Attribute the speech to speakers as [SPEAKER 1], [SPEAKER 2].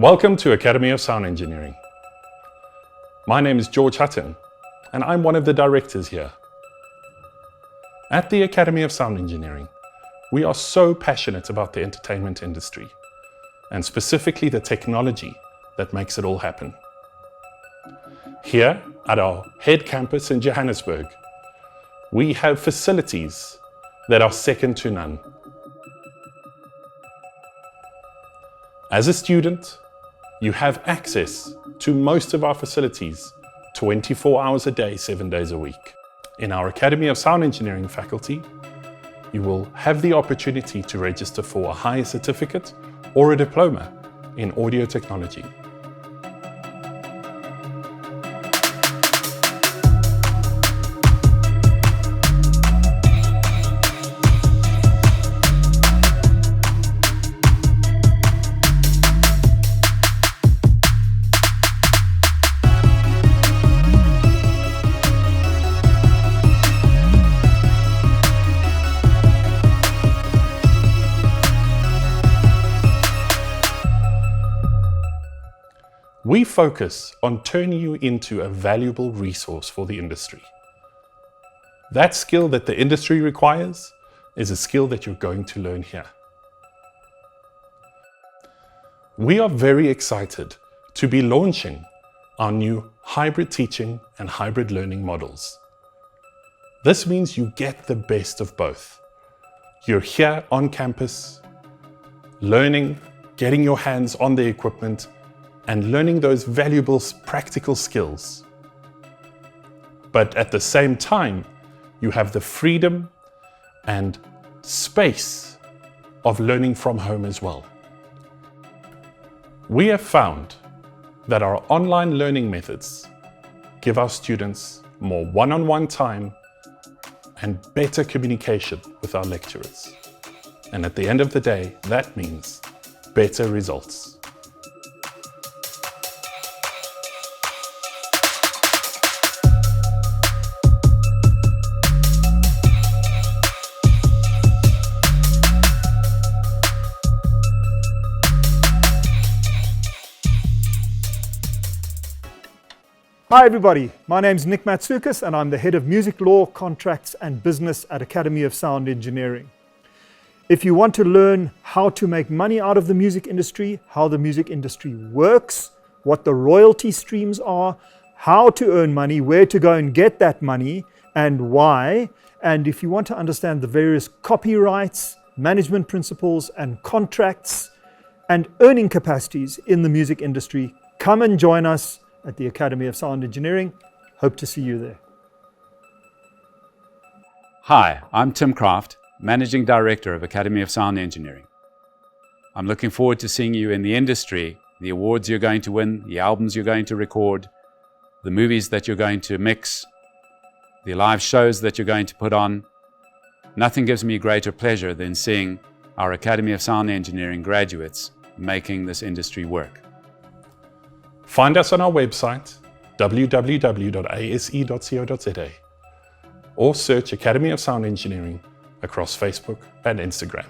[SPEAKER 1] Welcome to Academy of Sound Engineering. My name is George Hutton, and I'm one of the directors here. At the Academy of Sound Engineering, we are so passionate about the entertainment industry, and specifically the technology that makes it all happen. Here at our head campus in Johannesburg, we have facilities that are second to none. As a student, you have access to most of our facilities 24 hours a day, 7 days a week. In our Academy of Sound Engineering faculty, you will have the opportunity to register for a higher certificate or a diploma in audio technology. We focus on turning you into a valuable resource for the industry. That skill that the industry requires is a skill that you're going to learn here. We are very excited to be launching our new hybrid teaching and hybrid learning models. This means you get the best of both. You're here on campus, learning, getting your hands on the equipment, and learning those valuable practical skills. But at the same time, you have the freedom and space of learning from home as well. We have found that our online learning methods give our students more one-on-one time and better communication with our lecturers. And at the end of the day, that means better results.
[SPEAKER 2] Hi everybody, my name's Nick Matsoukas and I'm the Head of Music Law, Contracts and Business at Academy of Sound Engineering. If you want to learn how to make money out of the music industry, how the music industry works, what the royalty streams are, how to earn money, where to go and get that money and why, and if you want to understand the various copyrights, management principles and contracts and earning capacities in the music industry, come and join us at the Academy of Sound Engineering. Hope to see you there.
[SPEAKER 3] Hi, I'm Tim Kraft, Managing Director of Academy of Sound Engineering. I'm looking forward to seeing you in the industry, the awards you're going to win, the albums you're going to record, the movies that you're going to mix, the live shows that you're going to put on. Nothing gives me greater pleasure than seeing our Academy of Sound Engineering graduates making this industry work.
[SPEAKER 1] Find us on our website, www.ase.co.za, or search Academy of Sound Engineering across Facebook and Instagram.